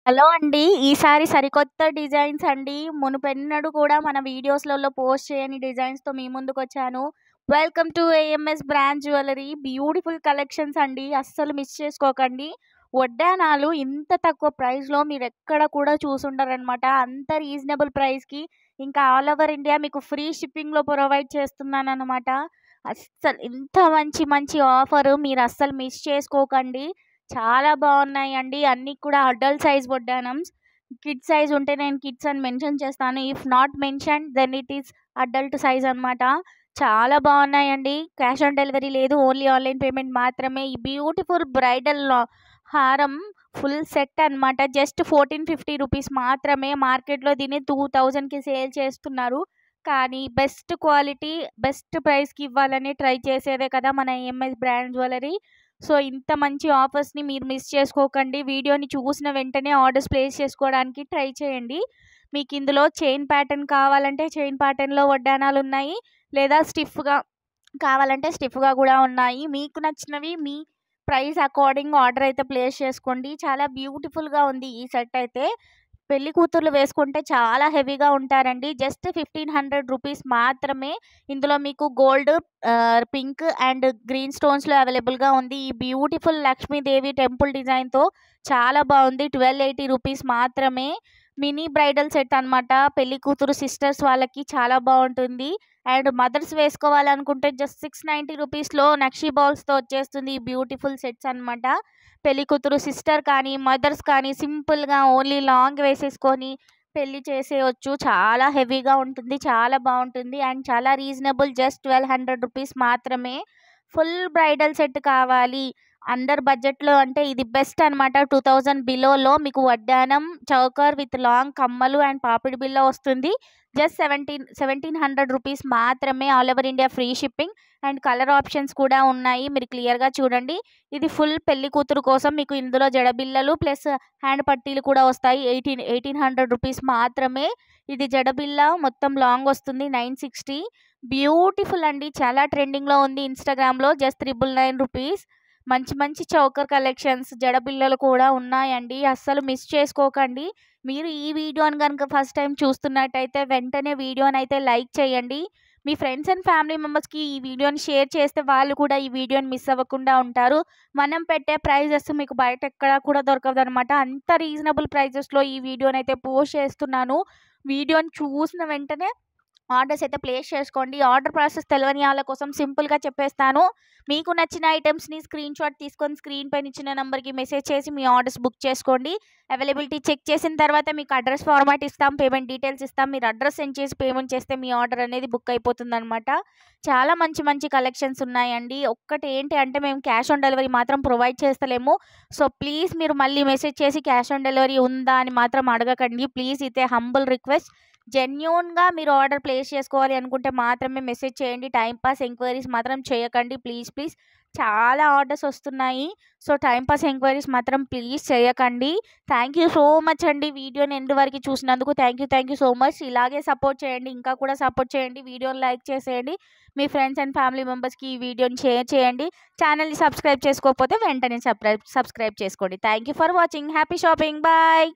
Hello అండి. ఈసారి సరికొత్త డిజైన్స్ అండి. మునుపెన్నడూ కూడా మన వీడియోస్‌లలో పోస్ట్ చేయని డిజైన్స్‌తో మీ ముందుకొచ్చాను. Welcome to AMS brand jewellery. Beautiful collections అండి. అస్సలు మిస్ చేసుకోకండి. వడ్డానాలు ఇంత తక్కువ ప్రైస్‌లో మీరెక్కడ కూడా చూసుండరనమాట. అంత రీజనబుల్ ప్రైస్‌కి ఇంకా ఆల్ ఓవర్ ఇండియా మీకు ఫ్రీ షిప్పింగ్‌లో ప్రొవైడ్ చేస్తున్నాననమాట. అస్సలు ఇంత మంచి మంచి ఆఫరు మీరస్సలు మిస్ చేసుకోకండి. చాలా బాగున్నాయండి. అన్నీ కూడా అడల్ట్ సైజ్ వడ్డానమ్స్. కిడ్ సైజ్ ఉంటే నేను కిడ్స్ అని మెన్షన్ చేస్తాను. If not mentioned then it is adult size అనమాట. చాలా బాగున్నాయండి. క్యాష్ ఆన్ డెలివరీ లేదు. ఓన్లీ ఆన్‌లైన్ పేమెంట్ మాత్రమే. ఈ బ్యూటిఫుల్ బ్రైడల్ హారం ఫుల్ సెట్ అనమాట. జస్ట్ 1450 రూపీస్ మాత్రమే. మార్కెట్‌లో దీన్ని 2000కి సేల్ చేస్తున్నారు. కానీ బెస్ట్ క్వాలిటీ, బెస్ట్ ప్రైస్‌కి ఇవ్వాలని ట్రై చేసేదే కదా మన ఏఎంఎస్ బ్రాండ్ జ్యువెల్లరీ. సో, ఇంత మంచి ఆఫర్స్‌ని మీరు మిస్ చేసుకోకండి. వీడియోని చూసిన వెంటనే ఆర్డర్స్ ప్లేస్ చేసుకోవడానికి ట్రై చేయండి. మీకిందులో చైన్ ప్యాటర్న్ కావాలంటే చైన్ ప్యాటర్న్‌లో వడ్డానాలున్నాయి. లేదా స్టిఫ్‌గా కావాలంటే స్టిఫ్‌గా గూడా ఉన్నాయి. మీకు నచ్చినవి మీ ప్రైస్ అకార్డింగ్ ఆర్డర్ అయితే ప్లేస్ చేసుకోండి. చాలా బ్యూటిఫుల్‌గా ఉంది ఈ సెట్ అయితే. పెళ్లి కూతుర్లు వేసుకుంటే చాలా హెవీగా ఉంటారండి. జస్ట్ 1500 రూపీస్ మాత్రమే. ఇందులో మీకు గోల్డ్, పింక్ అండ్ గ్రీన్ స్టోన్స్‌లో అవైలబుల్‌గా ఉంది. ఈ బ్యూటిఫుల్ లక్ష్మీదేవి టెంపుల్ డిజైన్‌తో చాలా బాగుంది. 1280 రూపీస్ మాత్రమే. మినీ బ్రైడల్ సెట్ అనమాట. పెళ్లి కూతురు సిస్టర్స్ వాళ్ళకి చాలా బాగుంటుంది. అండ్ మదర్స్ వేసుకోవాలనుకుంటే జస్ట్ 690 రూపీస్‌లో నక్షి బాల్స్‌తో వచ్చేస్తుంది. ఈ బ్యూటిఫుల్ సెట్స్ అనమాట. పెళ్లి కూతురు సిస్టర్ కానీ, మదర్స్ కానీ సింపుల్‌గా ఓన్లీ లాంగ్ వేసేసుకొని పెళ్లి చేసేయొచ్చు. చాలా హెవీగా ఉంటుంది. చాలా బాగుంటుంది. అండ్ చాలా రీజనబుల్. జస్ట్ 1200 రూపీస్ మాత్రమే. ఫుల్ బ్రైడల్ సెట్ కావాలి అండర్ బడ్జెట్‌లో అంటే ఇది బెస్ట్ అనమాట. 2000 బిలోలో మీకు వడ్డానం, చౌకర్ విత్ లాంగ్ కమ్మలు అండ్ పాపిడి బిళ్ళ వస్తుంది. జస్ట్ 1700 రూపీస్ మాత్రమే. All over India free shipping and colour options కూడా ఉన్నాయి. మీరు క్లియర్‌గా చూడండి. ఇది ఫుల్ పెళ్లి కూతురు కోసం మీకు ఇందులో జడబిళ్ళలు ప్లస్ హ్యాండ్ పట్టీలు కూడా వస్తాయి. 1800 రూపీస్ మాత్రమే. ఇది జడబిళ్ళ మొత్తం లాంగ్ వస్తుంది 960. బ్యూటిఫుల్ అండి. చాలా ట్రెండింగ్‌లో ఉంది ఇన్‌స్టాగ్రామ్‌లో. Just 999 rupees. మంచి మంచి చౌకర్ కలెక్షన్స్, జడబిళ్ళలు కూడా ఉన్నాయండి. అస్సలు మిస్ చేసుకోకండి. మీరు ఈ వీడియోని గనుక ఫస్ట్ టైం చూస్తున్నట్టయితే వెంటనే వీడియోనైతే లైక్ చేయండి. మీ ఫ్రెండ్స్ అండ్ ఫ్యామిలీ మెంబర్స్‌కి ఈ వీడియోని షేర్ చేస్తే వాళ్ళు కూడా ఈ వీడియోని మిస్ అవ్వకుండా ఉంటారు. మనం పెట్టే ప్రైజెస్ మీకు బయట ఎక్కడా కూడా దొరకదనమాట. అంత రీజనబుల్ ప్రైజెస్‌లో ఈ వీడియోనైతే పోస్ట్ చేస్తున్నాను. వీడియోని చూసిన వెంటనే ఆర్డర్స్ అయితే ప్లేస్ చేసుకోండి. ఆర్డర్ ప్రాసెస్ తెలవని వాళ్ళ కోసం సింపుల్‌గా చెప్పేస్తాను. మీకు నచ్చిన ఐటెమ్స్‌ని స్క్రీన్‌షాట్ తీసుకొని స్క్రీన్ పైన ఇచ్చిన నంబర్‌కి మెసేజ్ చేసి మీ ఆర్డర్స్ బుక్ చేసుకోండి. అవైలబిలిటీ చెక్ చేసిన తర్వాత మీకు అడ్రస్ ఫార్మాట్ ఇస్తాం. పేమెంట్ డీటెయిల్స్ ఇస్తాం. మీరు అడ్రస్ సెండ్ చేసి పేమెంట్ చేస్తే మీ ఆర్డర్ అనేది బుక్ అయిపోతుందనమాట. చాలా మంచి మంచి కలెక్షన్స్ ఉన్నాయండి. ఒక్కటి ఏంటి అంటే మేము క్యాష్ ఆన్ డెలివరీ మాత్రం ప్రొవైడ్ చేస్తలేము. సో, ప్లీజ్ మీరు మళ్ళీ మెసేజ్ చేసి క్యాష్ ఆన్ డెలివరీ ఉందా అని మాత్రం అడగకండి. ప్లీజ్ ఇదే హంబుల్ రిక్వెస్ట్. జెన్యూన్‌గా మీరు ఆర్డర్ ప్లేస్ చేసుకోవాలి అనుకుంటే మాత్రమే మెసేజ్ చేయండి. టైమ్ పాస్ ఎంక్వైరీస్ మాత్రం చేయకండి. Please please. చాలా ఆర్డర్స్ వస్తున్నాయి. సో, టైమ్ పాస్ ఎంక్వైరీస్ మాత్రం ప్లీజ్ చేయకండి. థ్యాంక్ యూ సో మచ్ అండి. వీడియోని ఎండ్ వరకు చూసినందుకు థ్యాంక్ యూ సో మచ్. ఇలాగే సపోర్ట్ చేయండి. ఇంకా కూడా సపోర్ట్ చేయండి. వీడియోని లైక్ చేసేయండి. మీ ఫ్రెండ్స్ అండ్ ఫ్యామిలీ మెంబర్స్‌కి ఈ వీడియోని షేర్ చేయండి. ఛానల్‌ని సబ్స్క్రైబ్ చేసుకోకపోతే వెంటనే సబ్స్క్రైబ్ చేసుకోండి. Thank you for watching. Happy shopping. Bye.